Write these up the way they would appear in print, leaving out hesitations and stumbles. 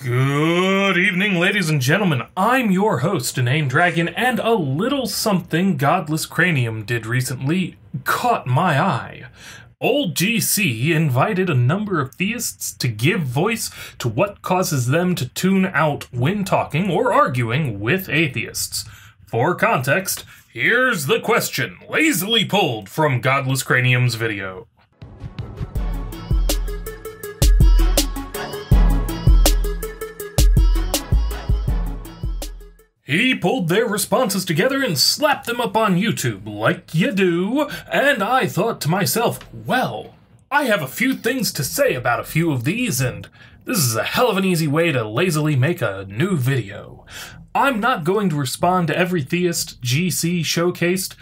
Good evening, ladies and gentlemen. I'm your host, InaneDragon, and a little something Godless Cranium did recently caught my eye. Old GC invited a number of theists to give voice to what causes them to tune out when talking or arguing with atheists. For context, here's the question, lazily pulled from Godless Cranium's video. He pulled their responses together and slapped them up on YouTube, like you do, and I thought to myself, well, I have a few things to say about a few of these, and this is a hell of an easy way to lazily make a new video. I'm not going to respond to every theist GC showcased,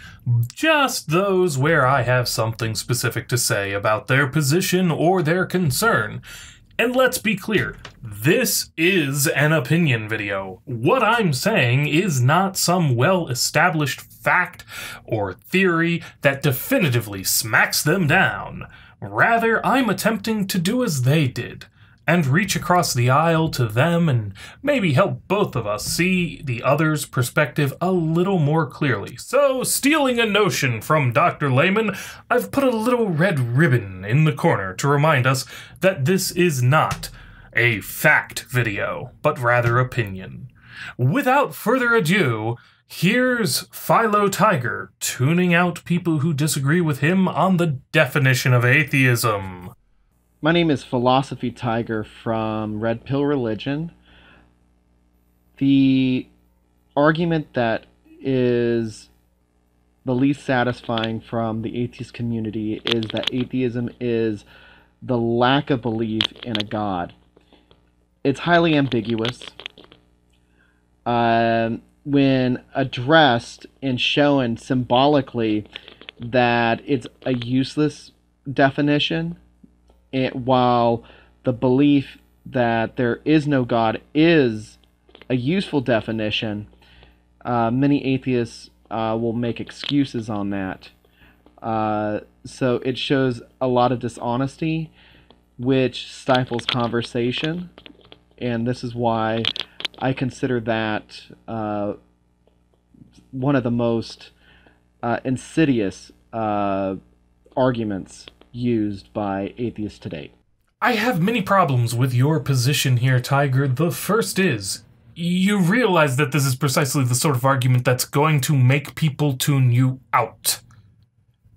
just those where I have something specific to say about their position or their concern. And let's be clear, this is an opinion video. What I'm saying is not some well-established fact or theory that definitively smacks them down. Rather, I'm attempting to do as they did, and reach across the aisle to them and maybe help both of us see the other's perspective a little more clearly. So, stealing a notion from Dr. Layman, I've put a little red ribbon in the corner to remind us that this is not a fact video, but rather opinion. Without further ado, here's Philo Tiger tuning out people who disagree with him on the definition of atheism. My name is Philosophy Tiger from Red Pill Religion. The argument that is the least satisfying from the atheist community is that atheism is the lack of belief in a God. It's highly ambiguous. When addressed and shown symbolically that it's a useless definition, while the belief that there is no God is a useful definition, many atheists will make excuses on that. So it shows a lot of dishonesty, which stifles conversation, and this is why I consider that one of the most insidious arguments used by atheists to date. I have many problems with your position here, Tiger. The first is, you realize that this is precisely the sort of argument that's going to make people tune you out.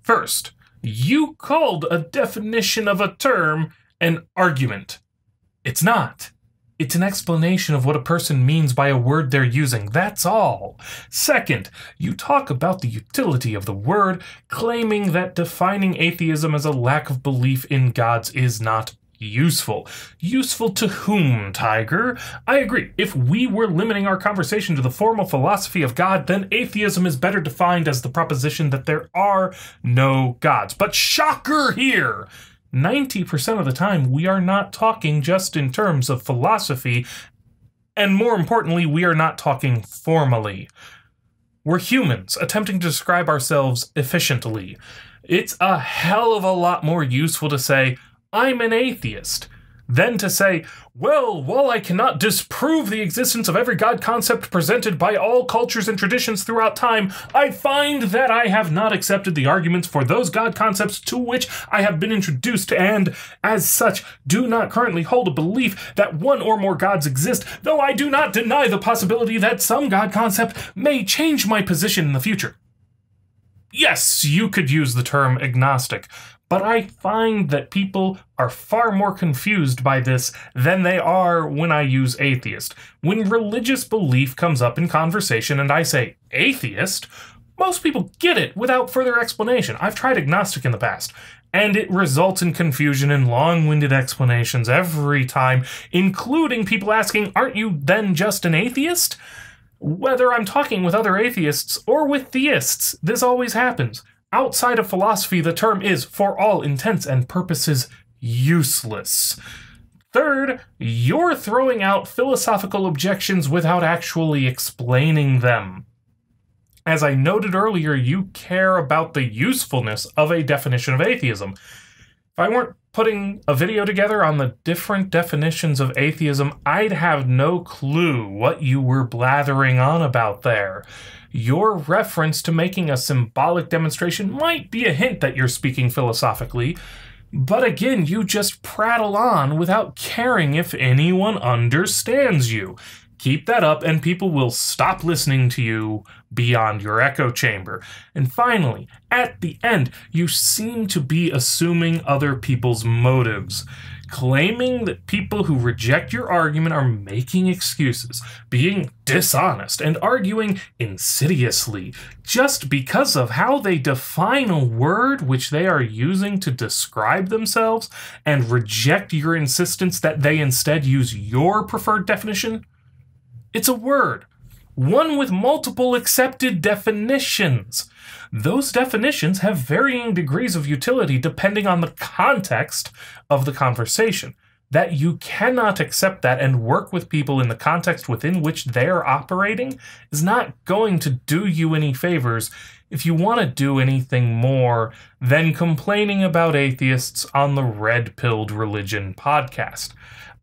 First, you called a definition of a term an argument. It's not. It's an explanation of what a person means by a word they're using, that's all. Second, you talk about the utility of the word, claiming that defining atheism as a lack of belief in gods is not useful. Useful to whom, Tiger? I agree. If we were limiting our conversation to the formal philosophy of God, then atheism is better defined as the proposition that there are no gods. But shocker here! 90% of the time, we are not talking just in terms of philosophy, and more importantly, we are not talking formally. We're humans attempting to describe ourselves efficiently. It's a hell of a lot more useful to say, I'm an atheist, than to say, well, while I cannot disprove the existence of every God concept presented by all cultures and traditions throughout time, I find that I have not accepted the arguments for those God concepts to which I have been introduced and, as such, do not currently hold a belief that one or more gods exist, though I do not deny the possibility that some God concept may change my position in the future. Yes, you could use the term agnostic, but I find that people are far more confused by this than they are when I use atheist. When religious belief comes up in conversation and I say atheist, most people get it without further explanation. I've tried agnostic in the past, and it results in confusion and long-winded explanations every time, including people asking, aren't you then just an atheist? Whether I'm talking with other atheists or with theists, this always happens. Outside of philosophy, the term is, for all intents and purposes, useless. Third, you're throwing out philosophical objections without actually explaining them. As I noted earlier, you care about the usefulness of a definition of atheism. If I weren't putting a video together on the different definitions of atheism, I'd have no clue what you were blathering on about there. Your reference to making a symbolic demonstration might be a hint that you're speaking philosophically, but again, you just prattle on without caring if anyone understands you. Keep that up and people will stop listening to you beyond your echo chamber. And finally, at the end, you seem to be assuming other people's motives, claiming that people who reject your argument are making excuses, being dishonest, and arguing insidiously just because of how they define a word which they are using to describe themselves and reject your insistence that they instead use your preferred definition. It's a word, one with multiple accepted definitions. Those definitions have varying degrees of utility depending on the context of the conversation. That you cannot accept that and work with people in the context within which they're operating is not going to do you any favors if you want to do anything more than complaining about atheists on the Red Pilled Religion podcast.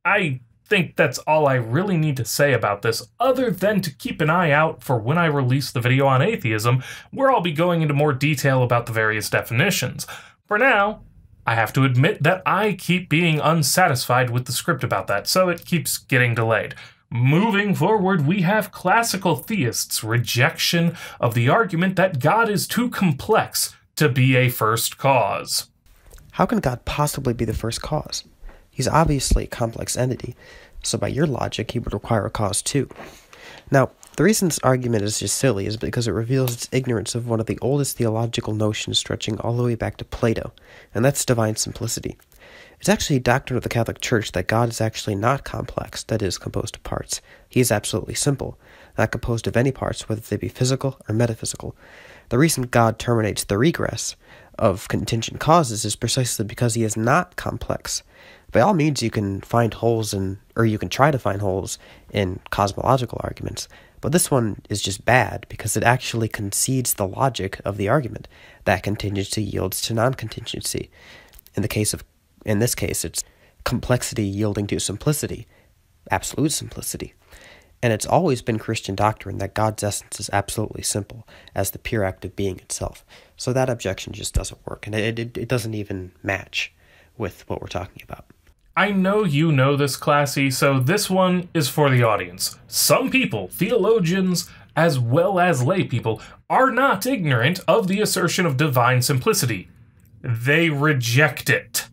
I think that's all I really need to say about this, other than to keep an eye out for when I release the video on atheism, where I'll be going into more detail about the various definitions. For now, I have to admit that I keep being unsatisfied with the script about that, so it keeps getting delayed. Moving forward, we have classical theists' rejection of the argument that God is too complex to be a first cause. How can God possibly be the first cause? He's obviously a complex entity, so by your logic, he would require a cause too. Now, the reason this argument is just silly is because it reveals its ignorance of one of the oldest theological notions stretching all the way back to Plato, and that's divine simplicity. It's actually a doctrine of the Catholic Church that God is actually not complex, that is, composed of parts. He is absolutely simple, not composed of any parts, whether they be physical or metaphysical. The reason God terminates the regress of contingent causes is precisely because he is not complex. By all means, you can find holes or you can try to find holes in cosmological arguments, but this one is just bad because it actually concedes the logic of the argument that contingency yields to non-contingency. In this case, it's complexity yielding to simplicity, absolute simplicity. And it's always been Christian doctrine that God's essence is absolutely simple, as the pure act of being itself. So that objection just doesn't work, and it doesn't even match with what we're talking about. I know you know this, Classy, so this one is for the audience. Some people, theologians as well as lay people, are not ignorant of the assertion of divine simplicity. They reject it.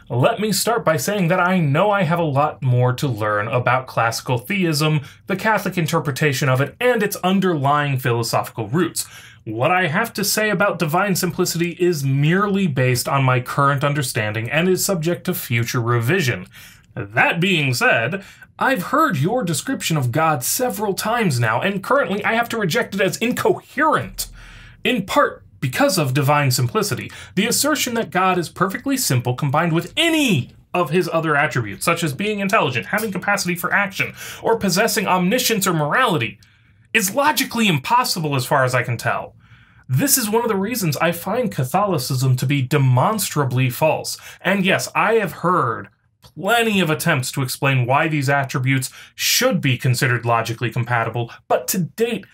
Let me start by saying that I know I have a lot more to learn about classical theism, the Catholic interpretation of it, and its underlying philosophical roots. What I have to say about divine simplicity is merely based on my current understanding and is subject to future revision. That being said, I've heard your description of God several times now, and currently I have to reject it as incoherent. In part, because of divine simplicity, the assertion that God is perfectly simple combined with any of his other attributes, such as being intelligent, having capacity for action, or possessing omniscience or morality, is logically impossible as far as I can tell. This is one of the reasons I find Catholicism to be demonstrably false. And yes, I have heard plenty of attempts to explain why these attributes should be considered logically compatible, but to date,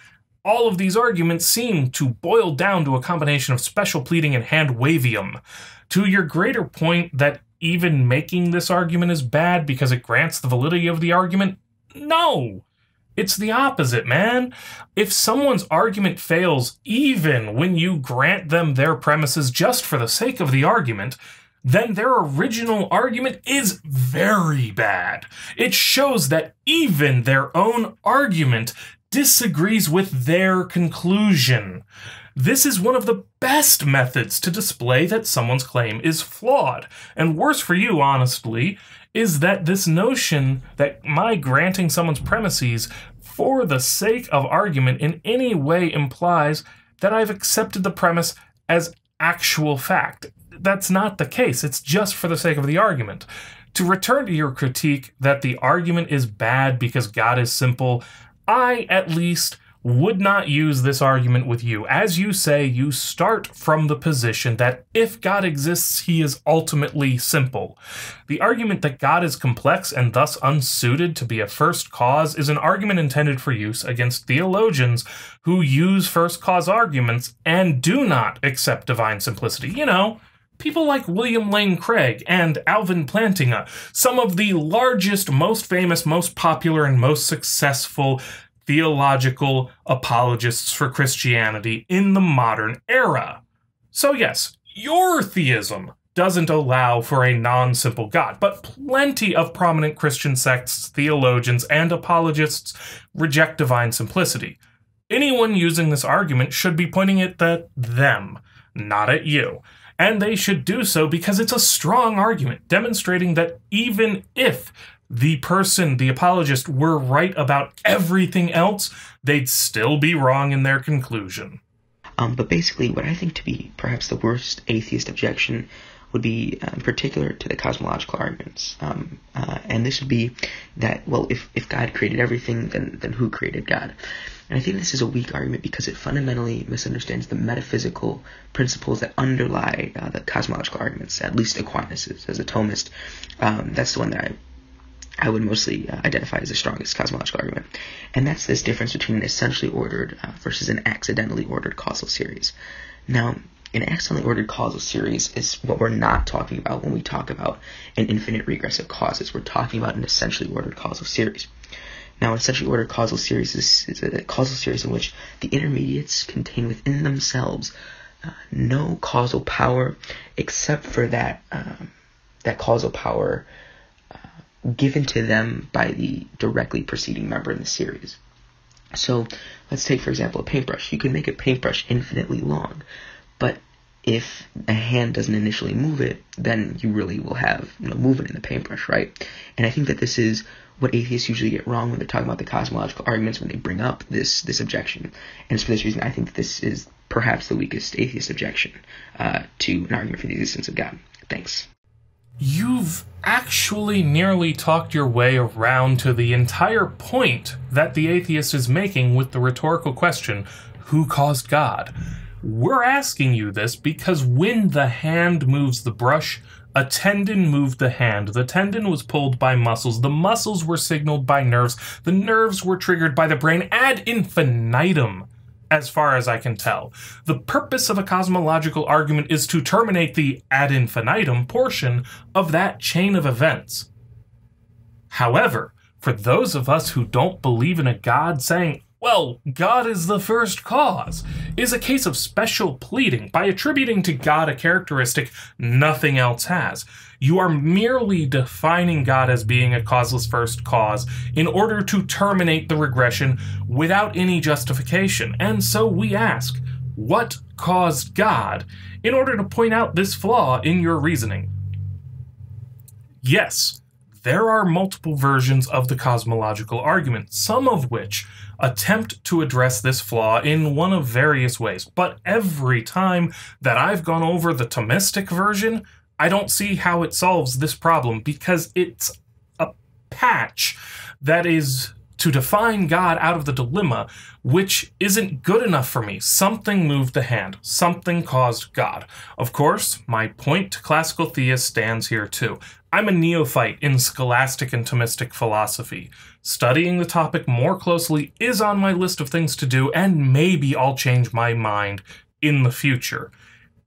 all of these arguments seem to boil down to a combination of special pleading and hand-wavium. To your greater point that even making this argument is bad because it grants the validity of the argument, no! It's the opposite, man. If someone's argument fails even when you grant them their premises just for the sake of the argument, then their original argument is very bad. It shows that even their own argument disagrees with their conclusion. This is one of the best methods to display that someone's claim is flawed. And worse for you, honestly, is that this notion that my granting someone's premises for the sake of argument in any way implies that I've accepted the premise as actual fact. That's not the case. It's just for the sake of the argument. To return to your critique that the argument is bad because God is simple, I, at least, would not use this argument with you. As you say, you start from the position that if God exists, he is ultimately simple. The argument that God is complex and thus unsuited to be a first cause is an argument intended for use against theologians who use first cause arguments and do not accept divine simplicity. You know, people like William Lane Craig and Alvin Plantinga, some of the largest, most famous, most popular, and most successful theological apologists for Christianity in the modern era. So yes, your theism doesn't allow for a non-simple God, but plenty of prominent Christian sects, theologians, and apologists reject divine simplicity. Anyone using this argument should be pointing it at them, not at you. And they should do so because it's a strong argument, demonstrating that even if the person, the apologist, were right about everything else, they'd still be wrong in their conclusion. But basically, what I think to be perhaps the worst atheist objection would be in particular to the cosmological arguments. And this would be that, well, if God created everything, then who created God? And I think this is a weak argument because it fundamentally misunderstands the metaphysical principles that underlie the cosmological arguments, at least Aquinas' as a Thomist. That's the one that I would mostly identify as the strongest cosmological argument. And that's this difference between an essentially ordered versus an accidentally ordered causal series. Now, an accidentally ordered causal series is what we're not talking about when we talk about an infinite regressive causes. We're talking about an essentially ordered causal series. Now, an essentially ordered causal series is a causal series in which the intermediates contain within themselves no causal power except for that causal power given to them by the directly preceding member in the series. So let's take, for example, a paintbrush. You can make a paintbrush infinitely long, but if a hand doesn't initially move it, then you really will have movement in the paintbrush, right? And I think that this is what atheists usually get wrong when they're talking about the cosmological arguments, when they bring up this objection. And it's for this reason I think that this is perhaps the weakest atheist objection to an argument for the existence of God. Thanks. You've actually nearly talked your way around to the entire point that the atheist is making with the rhetorical question, who caused God? We're asking you this because when the hand moves the brush, a tendon moved the hand. The tendon was pulled by muscles. The muscles were signaled by nerves. The nerves were triggered by the brain ad infinitum, as far as I can tell. The purpose of a cosmological argument is to terminate the ad infinitum portion of that chain of events. However, for those of us who don't believe in a God, saying, well, God is the first cause, is a case of special pleading by attributing to God a characteristic nothing else has. You are merely defining God as being a causeless first cause in order to terminate the regression without any justification. And so we ask, what caused God, in order to point out this flaw in your reasoning? Yes, there are multiple versions of the cosmological argument, some of which attempt to address this flaw in one of various ways. But every time that I've gone over the Thomistic version, I don't see how it solves this problem, because it's a patch that is to define God out of the dilemma, which isn't good enough for me. Something moved the hand. Something caused God. Of course, my point to classical theists stands here too. I'm a neophyte in scholastic and Thomistic philosophy. Studying the topic more closely is on my list of things to do, and maybe I'll change my mind in the future.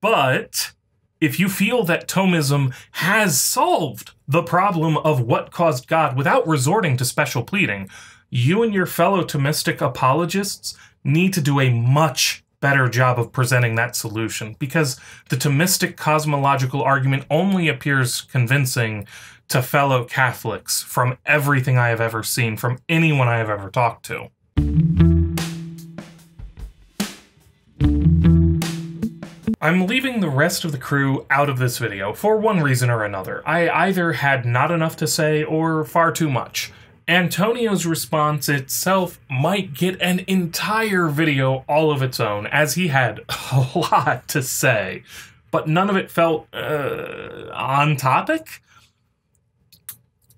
But if you feel that Thomism has solved the problem of what caused God without resorting to special pleading, you and your fellow Thomistic apologists need to do a much better job of presenting that solution, because the Thomistic cosmological argument only appears convincing to fellow Catholics from everything I have ever seen, from anyone I have ever talked to. I'm leaving the rest of the crew out of this video for one reason or another. I either had not enough to say or far too much. Antonio's response itself might get an entire video all of its own, as he had a lot to say, but none of it felt on topic.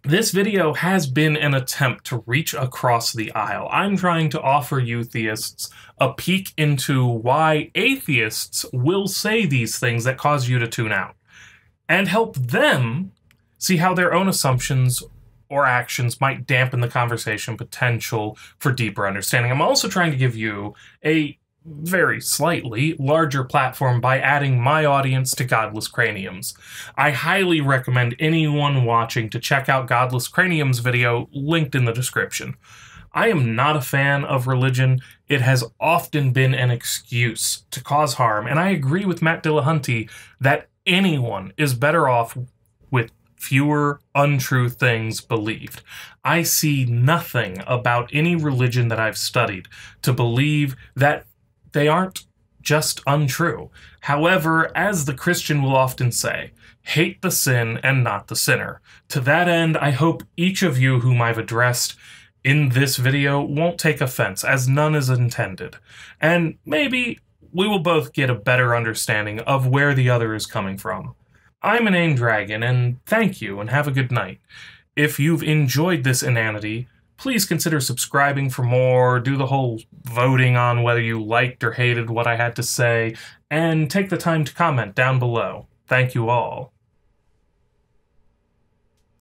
This video has been an attempt to reach across the aisle. I'm trying to offer you theists a peek into why atheists will say these things that cause you to tune out, and help them see how their own assumptions or actions might dampen the conversation potential for deeper understanding. I'm also trying to give you a very slightly larger platform by adding my audience to Godless Cranium's. I highly recommend anyone watching to check out Godless Cranium's video linked in the description. I am not a fan of religion. It has often been an excuse to cause harm, and I agree with Matt Dillahunty that anyone is better off with fewer untrue things believed. I see nothing about any religion that I've studied to believe that they aren't just untrue. However, as the Christian will often say, hate the sin and not the sinner. To that end, I hope each of you whom I've addressed in this video won't take offense, as none is intended. And maybe we will both get a better understanding of where the other is coming from. I'm InaneDragon, and thank you, and have a good night. If you've enjoyed this inanity, please consider subscribing for more, do the whole voting on whether you liked or hated what I had to say, and take the time to comment down below. Thank you all.